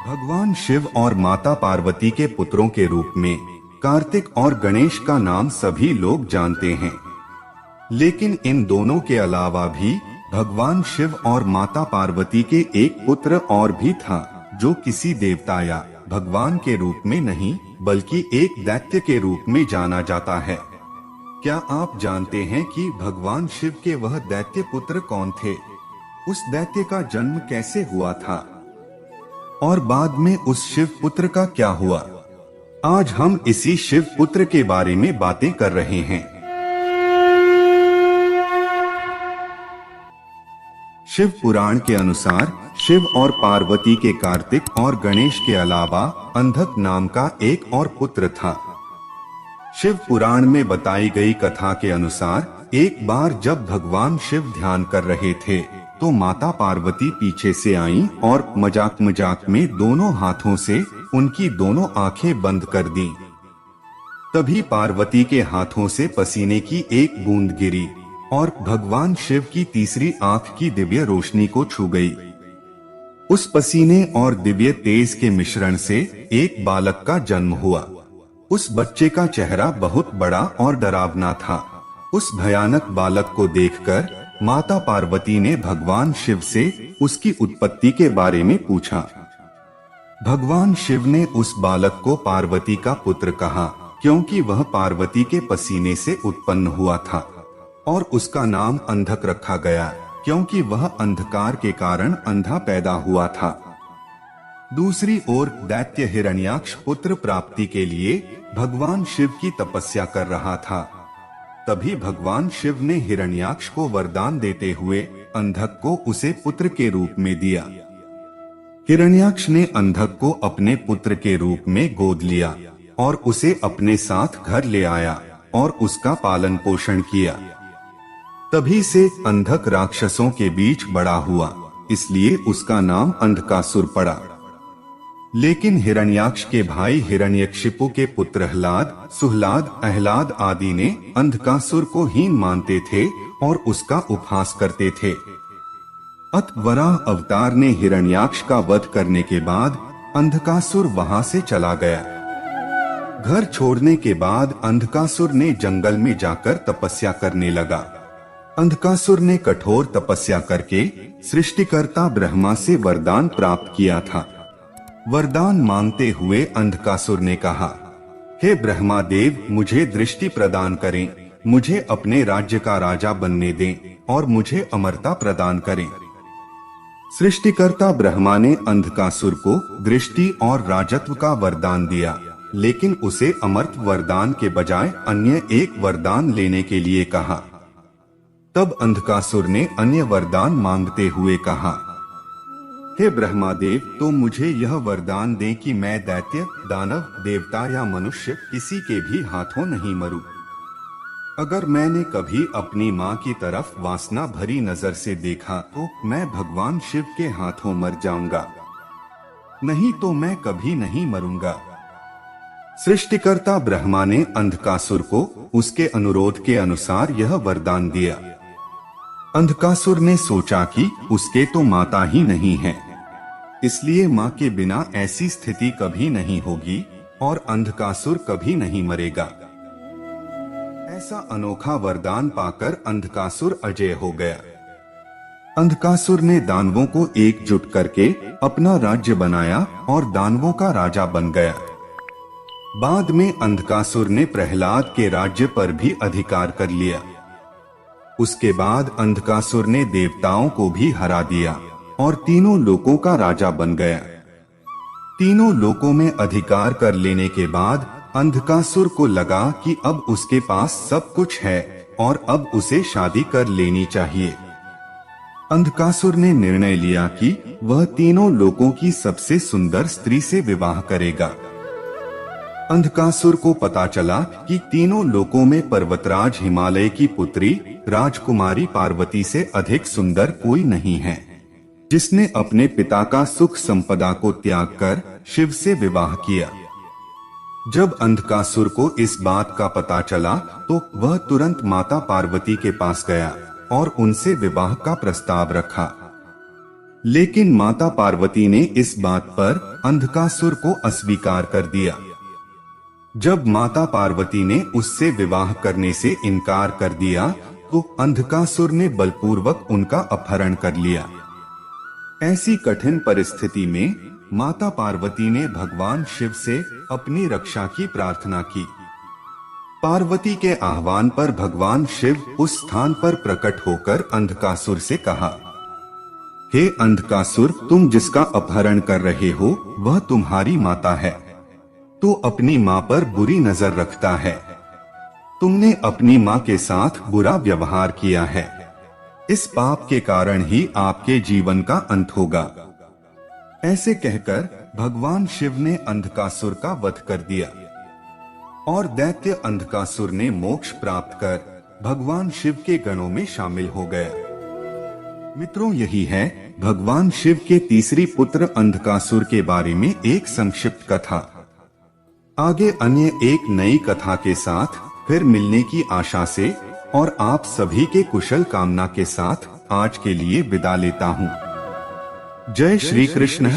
भगवान शिव और माता पार्वती के पुत्रों के रूप में कार्तिक और गणेश का नाम सभी लोग जानते हैं। लेकिन इन दोनों के अलावा भी भगवान शिव और माता पार्वती के एक पुत्र और भी था, जो किसी देवता या भगवान के रूप में नहीं बल्कि एक दैत्य के रूप में जाना जाता है। क्या आप जानते हैं कि भगवान शिव के वह दैत्य पुत्र कौन थे? उस दैत्य का जन्म कैसे हुआ था और बाद में उस शिव पुत्र का क्या हुआ? आज हम इसी शिव पुत्र के बारे में बातें कर रहे हैं। शिव पुराण के अनुसार शिव और पार्वती के कार्तिक और गणेश के अलावा अंधक नाम का एक और पुत्र था। शिव पुराण में बताई गई कथा के अनुसार एक बार जब भगवान शिव ध्यान कर रहे थे तो माता पार्वती पीछे से आईं और मजाक मजाक में दोनों हाथों से उनकी दोनों आंखें बंद कर दी। तभी पार्वती के हाथों से पसीने की एक बूंद गिरी और भगवान शिव की तीसरी आंख की दिव्य रोशनी को छू गई। उस पसीने और दिव्य तेज के मिश्रण से एक बालक का जन्म हुआ। उस बच्चे का चेहरा बहुत बड़ा और डरावना था। उस भयानक बालक को देखकर माता पार्वती ने भगवान शिव से उसकी उत्पत्ति के बारे में पूछा। भगवान शिव ने उस बालक को पार्वती का पुत्र कहा, क्योंकि वह पार्वती के पसीने से उत्पन्न हुआ था, और उसका नाम अंधक रखा गया क्योंकि वह अंधकार के कारण अंधा पैदा हुआ था। दूसरी ओर दैत्य हिरण्याक्ष पुत्र प्राप्ति के लिए भगवान शिव की तपस्या कर रहा था। तभी भगवान शिव ने हिरण्याक्ष को वरदान देते हुए अंधक को उसे पुत्र के रूप में दिया। हिरण्याक्ष ने अंधक को अपने पुत्र के रूप में गोद लिया और उसे अपने साथ घर ले आया और उसका पालन पोषण किया। तभी से अंधक राक्षसों के बीच बड़ा हुआ, इसलिए उसका नाम अंधकासुर पड़ा। लेकिन हिरण्याक्ष के भाई हिरण्यकशिपु के पुत्र हलाद, सुहलाद, अहलाद आदि ने अंधकासुर को हीन मानते थे और उसका उपहास करते थे। अतः वराह अवतार ने हिरण्याक्ष का वध करने के बाद अंधकासुर वहां से चला गया। घर छोड़ने के बाद अंधकासुर ने जंगल में जाकर तपस्या करने लगा। अंधकासुर ने कठोर तपस्या करके सृष्टिकर्ता ब्रह्मा से वरदान प्राप्त किया था। वरदान मांगते हुए अंधकासुर ने कहा, हे ब्रह्मा देव, मुझे दृष्टि प्रदान करें, मुझे अपने राज्य का राजा बनने दें और मुझे अमरता प्रदान करें। सृष्टिकर्ता ब्रह्मा ने अंधकासुर को दृष्टि और राजत्व का वरदान दिया, लेकिन उसे अमर्त्य वरदान के बजाय अन्य एक वरदान लेने के लिए कहा। तब अंधकासुर ने अन्य वरदान मांगते हुए कहा, हे ब्रह्मादेव, तो मुझे यह वरदान दें कि मैं दैत्य, दानव, देवता या मनुष्य किसी के भी हाथों नहीं मरूं। अगर मैंने कभी अपनी माँ की तरफ वासना भरी नजर से देखा तो मैं भगवान शिव के हाथों मर जाऊंगा, नहीं तो मैं कभी नहीं मरूंगा। सृष्टिकर्ता ब्रह्मा ने अंधकासुर को उसके अनुरोध के अनुसार यह वरदान दिया। अंधकासुर ने सोचा कि उसके तो माता ही नहीं है, इसलिए माँ के बिना ऐसी स्थिति कभी नहीं होगी और अंधकासुर कभी नहीं मरेगा। ऐसा अनोखा वरदान पाकर अंधकासुर अजय हो गया। अंधकासुर ने दानवों को एकजुट करके अपना राज्य बनाया और दानवों का राजा बन गया। बाद में अंधकासुर ने प्रहलाद के राज्य पर भी अधिकार कर लिया। उसके बाद अंधकासुर ने देवताओं को भी हरा दिया और तीनों लोकों का राजा बन गया। तीनों लोकों में अधिकार कर लेने के बाद अंधकासुर को लगा कि अब उसके पास सब कुछ है और अब उसे शादी कर लेनी चाहिए। अंधकासुर ने निर्णय लिया कि वह तीनों लोकों की सबसे सुंदर स्त्री से विवाह करेगा। अंधकासुर को पता चला कि तीनों लोकों में पर्वतराज हिमालय की पुत्री राजकुमारी पार्वती से अधिक सुंदर कोई नहीं है, जिसने अपने पिता का सुख संपदा को त्याग कर शिव से विवाह किया। जब अंधकासुर को इस बात का पता चला तो वह तुरंत माता पार्वती के पास गया और उनसे विवाह का प्रस्ताव रखा। लेकिन माता पार्वती ने इस बात पर अंधकासुर को अस्वीकार कर दिया। जब माता पार्वती ने उससे विवाह करने से इनकार कर दिया तो अंधकासुर ने बलपूर्वक उनका अपहरण कर लिया। ऐसी कठिन परिस्थिति में माता पार्वती ने भगवान शिव से अपनी रक्षा की प्रार्थना की। पार्वती के आह्वान पर भगवान शिव उस स्थान पर प्रकट होकर अंधकासुर से कहा, हे अंधकासुर, तुम जिसका अपहरण कर रहे हो वह तुम्हारी माता है। तो अपनी माँ पर बुरी नजर रखता है। तुमने अपनी माँ के साथ बुरा व्यवहार किया है। इस पाप के कारण ही आपके जीवन का अंत होगा। ऐसे कहकर भगवान शिव ने अंधकासुर का वध कर दिया और दैत्य अंधकासुर ने मोक्ष प्राप्त कर भगवान शिव के गणों में शामिल हो गया। मित्रों, यही है भगवान शिव के तीसरी पुत्र अंधकासुर के बारे में एक संक्षिप्त कथा। आगे अन्य एक नई कथा के साथ फिर मिलने की आशा से और आप सभी के कुशल कामना के साथ आज के लिए विदा लेता हूँ। जय श्री कृष्ण।